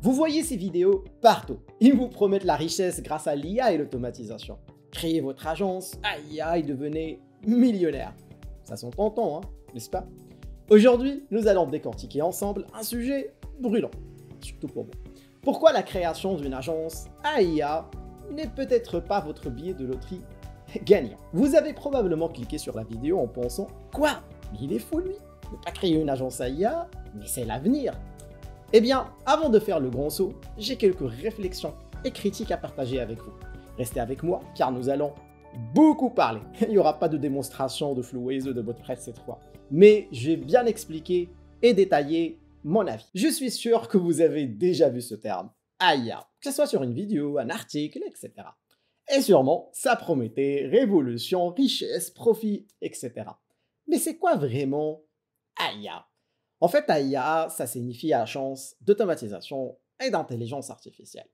Vous voyez ces vidéos partout. Ils vous promettent la richesse grâce à l'IA et l'automatisation. Créez votre agence, IA et devenez millionnaire. Ça sent tentant, n'est-ce pas? Aujourd'hui, nous allons décortiquer ensemble un sujet brûlant, surtout pour moi. Pourquoi la création d'une agence AIA n'est peut-être pas votre billet de loterie gagnant? Vous avez probablement cliqué sur la vidéo en pensant « Quoi? Mais il est fou lui! Ne pas créer une agence AIA, mais c'est l'avenir !» Eh bien, avant de faire le grand saut, j'ai quelques réflexions et critiques à partager avec vous. Restez avec moi car nous allons beaucoup parler. Il n'y aura pas de démonstration de Fluways ou de WordPress cette fois. Mais je vais bien expliquer et détailler mon avis. Je suis sûr que vous avez déjà vu ce terme, AIA, que ce soit sur une vidéo, un article, etc. Et sûrement, ça promettait révolution, richesse, profit, etc. Mais c'est quoi vraiment AIA? En fait, AIA, ça signifie agence d'automatisation et d'intelligence artificielle.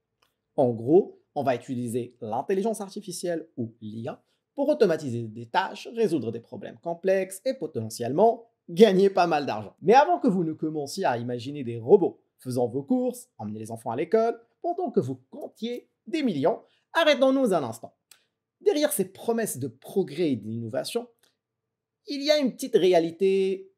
En gros, on va utiliser l'intelligence artificielle ou l'IA pour automatiser des tâches, résoudre des problèmes complexes et potentiellement gagner pas mal d'argent. Mais avant que vous ne commenciez à imaginer des robots faisant vos courses, emmener les enfants à l'école, pendant que vous comptiez des millions, arrêtons-nous un instant. Derrière ces promesses de progrès et d'innovation, il y a une petite réalité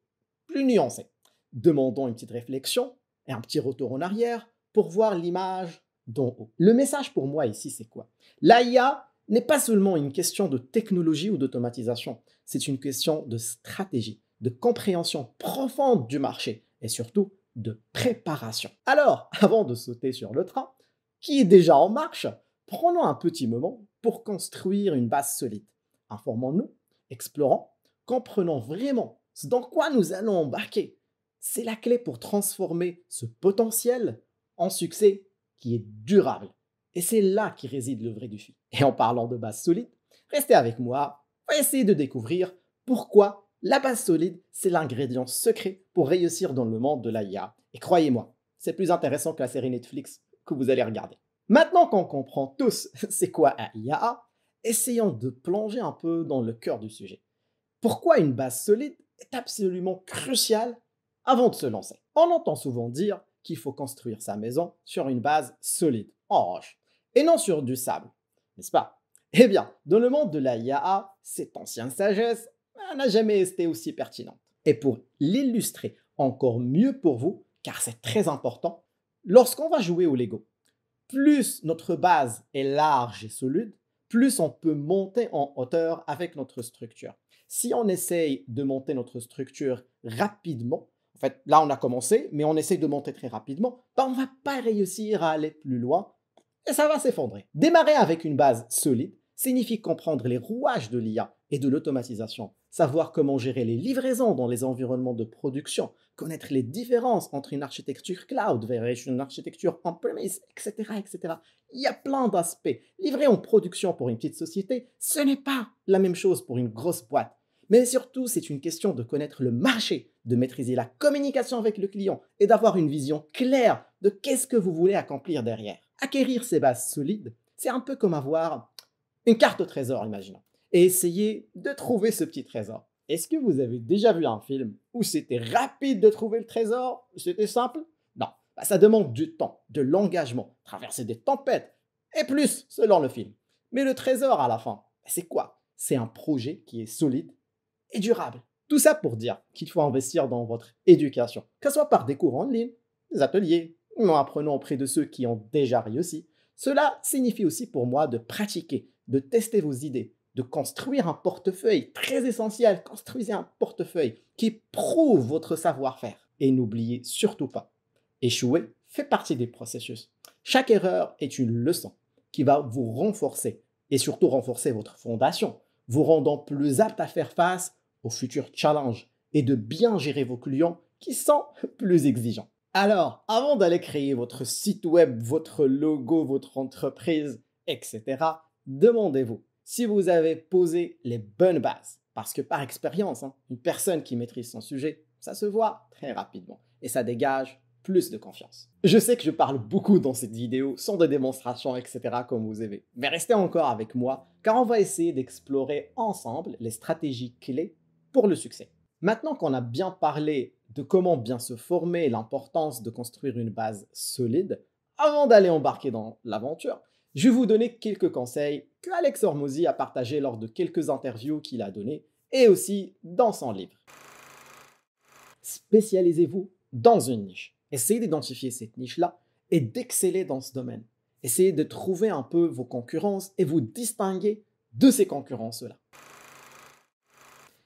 plus nuancée. Demandons une petite réflexion et un petit retour en arrière pour voir l'image d'en haut. Le message pour moi ici, c'est quoi? L'AIA n'est pas seulement une question de technologie ou d'automatisation, c'est une question de stratégie, de compréhension profonde du marché et surtout de préparation. Alors, avant de sauter sur le train, qui est déjà en marche, prenons un petit moment pour construire une base solide. Informons-nous, explorons, comprenons vraiment ce dans quoi nous allons embarquer. C'est la clé pour transformer ce potentiel en succès qui est durable. Et c'est là qui réside le vrai défi. Et en parlant de base solide, restez avec moi, on va essayer de découvrir pourquoi la base solide, c'est l'ingrédient secret pour réussir dans le monde de l'IA. Et croyez-moi, c'est plus intéressant que la série Netflix que vous allez regarder. Maintenant qu'on comprend tous c'est quoi AIA, essayons de plonger un peu dans le cœur du sujet. Pourquoi une base solide est absolument cruciale avant de se lancer? On entend souvent dire qu'il faut construire sa maison sur une base solide, en roche, et non sur du sable, n'est-ce pas? Eh bien, dans le monde de la IA, cette ancienne sagesse n'a jamais été aussi pertinente. Et pour l'illustrer encore mieux pour vous, car c'est très important, lorsqu'on va jouer au Lego, plus notre base est large et solide, plus on peut monter en hauteur avec notre structure. Si on essaye de monter notre structure rapidement, en fait, là on a commencé, mais on essaye de monter très rapidement, on ne va pas réussir à aller plus loin et ça va s'effondrer. Démarrer avec une base solide signifie comprendre les rouages de l'IA et de l'automatisation, savoir comment gérer les livraisons dans les environnements de production, connaître les différences entre une architecture cloud versus une architecture on-premise, etc., etc. Il y a plein d'aspects. Livrer en production pour une petite société, ce n'est pas la même chose pour une grosse boîte. Mais surtout, c'est une question de connaître le marché, de maîtriser la communication avec le client et d'avoir une vision claire de qu'est-ce que vous voulez accomplir derrière. Acquérir ces bases solides, c'est un peu comme avoir une carte au trésor, imaginons, et essayer de trouver ce petit trésor. Est-ce que vous avez déjà vu un film où c'était rapide de trouver le trésor? C'était simple? Non, ça demande du temps, de l'engagement, traverser des tempêtes, et plus selon le film. Mais le trésor à la fin, c'est quoi? C'est un projet qui est solide et durable. Tout ça pour dire qu'il faut investir dans votre éducation, que ce soit par des cours en ligne, des ateliers, ou en apprenant auprès de ceux qui ont déjà réussi. Cela signifie aussi pour moi de pratiquer, de tester vos idées, de construire un portefeuille très essentiel. Construisez un portefeuille qui prouve votre savoir-faire. Et n'oubliez surtout pas, échouer fait partie des processus. Chaque erreur est une leçon qui va vous renforcer et surtout renforcer votre fondation, vous rendant plus apte à faire face aux futurs challenges et de bien gérer vos clients qui sont plus exigeants. Alors, avant d'aller créer votre site web, votre logo, votre entreprise, etc., demandez-vous si vous avez posé les bonnes bases. Parce que par expérience, une personne qui maîtrise son sujet, ça se voit très rapidement et ça dégage plus de confiance. Je sais que je parle beaucoup dans cette vidéo, sans de démonstrations, etc. comme vous avez. Mais restez encore avec moi, car on va essayer d'explorer ensemble les stratégies clés pour le succès. Maintenant qu'on a bien parlé de comment bien se former et l'importance de construire une base solide, Avant d'aller embarquer dans l'aventure, je vais vous donner quelques conseils que Alex Hormozy a partagés lors de quelques interviews qu'il a données et aussi dans son livre. Spécialisez-vous dans une niche. Essayez d'identifier cette niche-là et d'exceller dans ce domaine. Essayez de trouver un peu vos concurrences et vous distinguer de ces concurrences-là.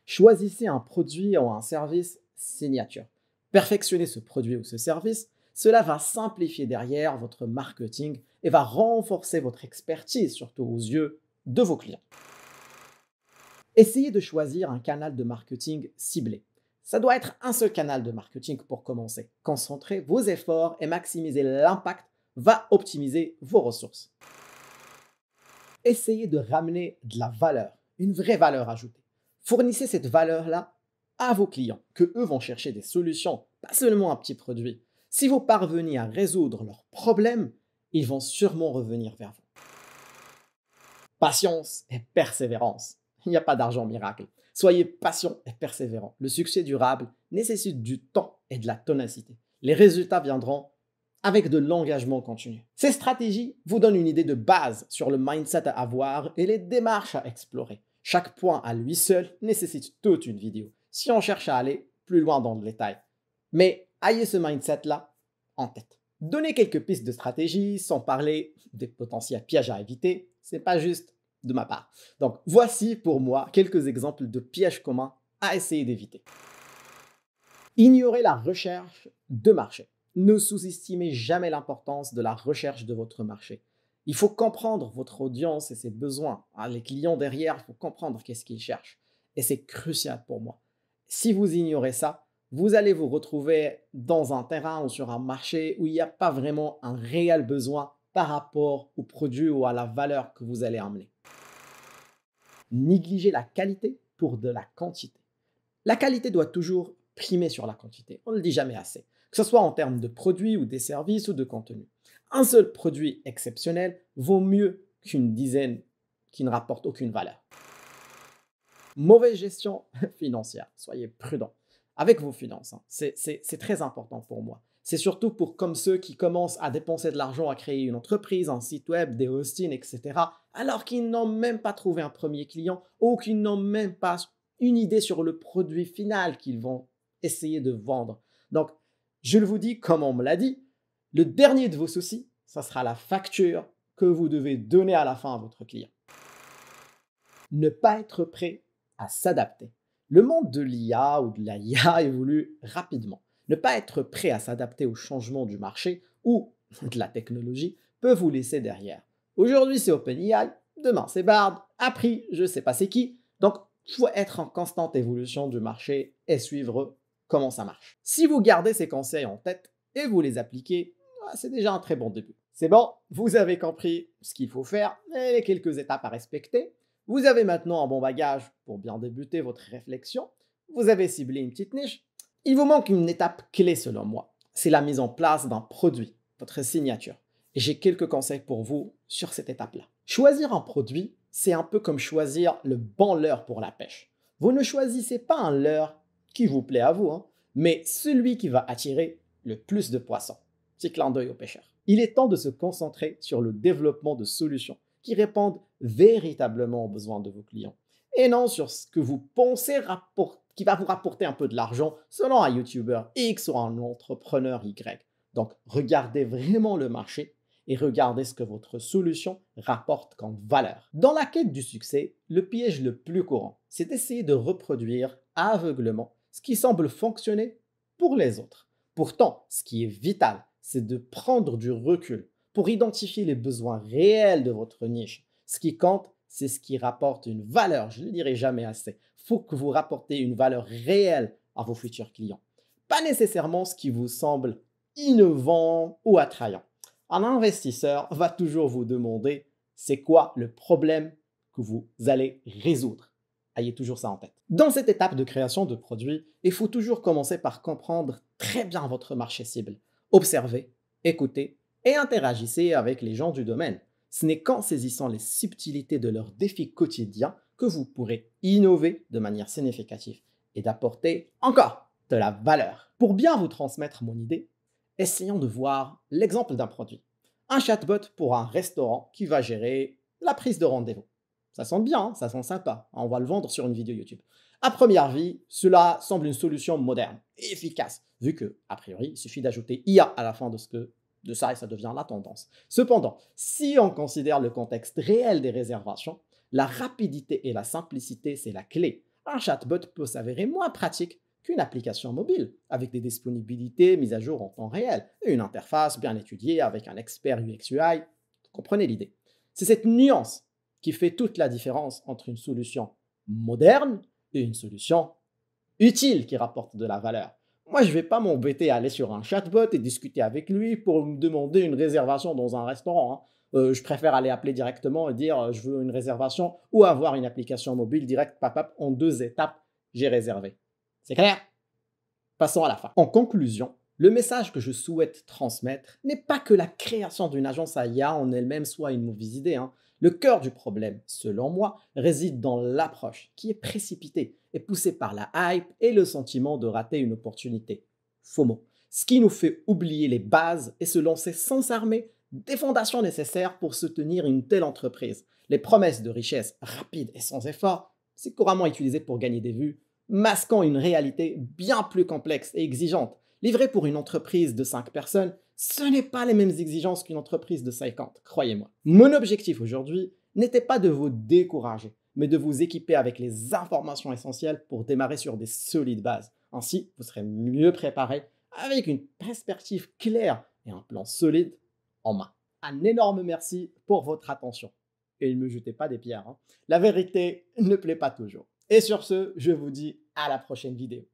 Choisissez un produit ou un service signature. Perfectionnez ce produit ou ce service. Cela va simplifier derrière votre marketing et va renforcer votre expertise, surtout aux yeux de vos clients. Essayez de choisir un canal de marketing ciblé. Ça doit être un seul canal de marketing pour commencer. Concentrez vos efforts et maximiser l'impact va optimiser vos ressources. Essayez de ramener de la valeur, une vraie valeur ajoutée. Fournissez cette valeur-là à vos clients, que eux vont chercher des solutions, pas seulement un petit produit. Si vous parvenez à résoudre leurs problèmes, ils vont sûrement revenir vers vous. Patience et persévérance. Il n'y a pas d'argent miracle. Soyez patient et persévérant. Le succès durable nécessite du temps et de la ténacité. Les résultats viendront avec de l'engagement continu. Ces stratégies vous donnent une idée de base sur le mindset à avoir et les démarches à explorer. Chaque point à lui seul nécessite toute une vidéo, si on cherche à aller plus loin dans le détail. Mais ayez ce mindset-là en tête. Donnez quelques pistes de stratégie sans parler des potentiels pièges à éviter. C'est pas juste de ma part. Donc voici pour moi quelques exemples de pièges communs à essayer d'éviter. Ignorez la recherche de marché. Ne sous-estimez jamais l'importance de la recherche de votre marché. Il faut comprendre votre audience et ses besoins. Les clients derrière, il faut comprendre qu'est-ce qu'ils cherchent. Et c'est crucial pour moi. Si vous ignorez ça, vous allez vous retrouver dans un terrain ou sur un marché où il n'y a pas vraiment un réel besoin par rapport au produit ou à la valeur que vous allez amener. Négligez la qualité pour de la quantité. La qualité doit toujours primer sur la quantité. On ne le dit jamais assez. Que ce soit en termes de produits ou des services ou de contenu. Un seul produit exceptionnel vaut mieux qu'une dizaine qui ne rapporte aucune valeur. Mauvaise gestion financière. Soyez prudent avec vos finances. C'est très important pour moi. C'est surtout pour comme ceux qui commencent à dépenser de l'argent à créer une entreprise, un site web, des hostings, etc. alors qu'ils n'ont même pas trouvé un premier client ou qu'ils n'ont même pas une idée sur le produit final qu'ils vont essayer de vendre. Donc, je vous dis, comme on me l'a dit, le dernier de vos soucis, ça sera la facture que vous devez donner à la fin à votre client. Ne pas être prêt à s'adapter. Le monde de l'IA ou de la IA évolue rapidement. Ne pas être prêt à s'adapter aux changements du marché ou de la technologie peut vous laisser derrière. Aujourd'hui, c'est OpenAI, demain, c'est Bard, après, je ne sais pas c'est qui. Donc, il faut être en constante évolution du marché et suivre comment ça marche. Si vous gardez ces conseils en tête et vous les appliquez, c'est déjà un très bon début. C'est bon, vous avez compris ce qu'il faut faire et les quelques étapes à respecter. Vous avez maintenant un bon bagage pour bien débuter votre réflexion. Vous avez ciblé une petite niche. Il vous manque une étape clé selon moi. C'est la mise en place d'un produit, votre signature. Et j'ai quelques conseils pour vous sur cette étape-là. Choisir un produit, c'est un peu comme choisir le bon leurre pour la pêche. Vous ne choisissez pas un leurre qui vous plaît à vous, mais celui qui va attirer le plus de poissons. Petit clin d'œil aux pêcheurs. Il est temps de se concentrer sur le développement de solutions qui répondent véritablement aux besoins de vos clients et non sur ce que vous pensez qui va vous rapporter un peu de l'argent selon un YouTuber X ou un entrepreneur Y. Donc, regardez vraiment le marché et regardez ce que votre solution rapporte comme valeur. Dans la quête du succès, le piège le plus courant, c'est d'essayer de reproduire aveuglément ce qui semble fonctionner pour les autres. Pourtant, ce qui est vital, c'est de prendre du recul pour identifier les besoins réels de votre niche. Ce qui compte, c'est ce qui rapporte une valeur. Je ne le dirai jamais assez. Il faut que vous rapportez une valeur réelle à vos futurs clients. Pas nécessairement ce qui vous semble innovant ou attrayant. Un investisseur va toujours vous demander c'est quoi le problème que vous allez résoudre. Ayez toujours ça en tête. Dans cette étape de création de produits, il faut toujours commencer par comprendre très bien votre marché cible. Observez, écoutez et interagissez avec les gens du domaine. Ce n'est qu'en saisissant les subtilités de leurs défis quotidiens que vous pourrez innover de manière significative et d'apporter encore de la valeur. Pour bien vous transmettre mon idée, essayons de voir l'exemple d'un produit. Un chatbot pour un restaurant qui va gérer la prise de rendez-vous. Ça sent bien, hein, ça sent sympa. On va le vendre sur une vidéo YouTube. À première vue, cela semble une solution moderne et efficace, vu que, a priori, il suffit d'ajouter IA à la fin de ça et ça devient la tendance. Cependant, si on considère le contexte réel des réservations, la rapidité et la simplicité, c'est la clé. Un chatbot peut s'avérer moins pratique qu'une application mobile, avec des disponibilités mises à jour en temps réel et une interface bien étudiée avec un expert UX/UI. Vous comprenez l'idée. C'est cette nuance qui fait toute la différence entre une solution moderne et une solution utile qui rapporte de la valeur. Moi, je ne vais pas m'embêter à aller sur un chatbot et discuter avec lui pour me demander une réservation dans un restaurant, hein. Je préfère aller appeler directement et dire je veux une réservation ou avoir une application mobile directe, papap, en 2 étapes, j'ai réservé. C'est clair? Passons à la fin. En conclusion, le message que je souhaite transmettre n'est pas que la création d'une agence à IA en elle-même soit une mauvaise idée, hein. Le cœur du problème, selon moi, réside dans l'approche qui est précipitée et poussée par la hype et le sentiment de rater une opportunité. FOMO. Ce qui nous fait oublier les bases et se lancer sans s'armer des fondations nécessaires pour soutenir une telle entreprise. Les promesses de richesse rapide et sans effort, c'est couramment utilisé pour gagner des vues, masquant une réalité bien plus complexe et exigeante. Livré pour une entreprise de 5 personnes, ce n'est pas les mêmes exigences qu'une entreprise de 50, croyez-moi. Mon objectif aujourd'hui n'était pas de vous décourager, mais de vous équiper avec les informations essentielles pour démarrer sur des solides bases. Ainsi, vous serez mieux préparé avec une perspective claire et un plan solide en main. Un énorme merci pour votre attention. Et ne me jetez pas des pierres, hein. La vérité ne plaît pas toujours. Et sur ce, je vous dis à la prochaine vidéo.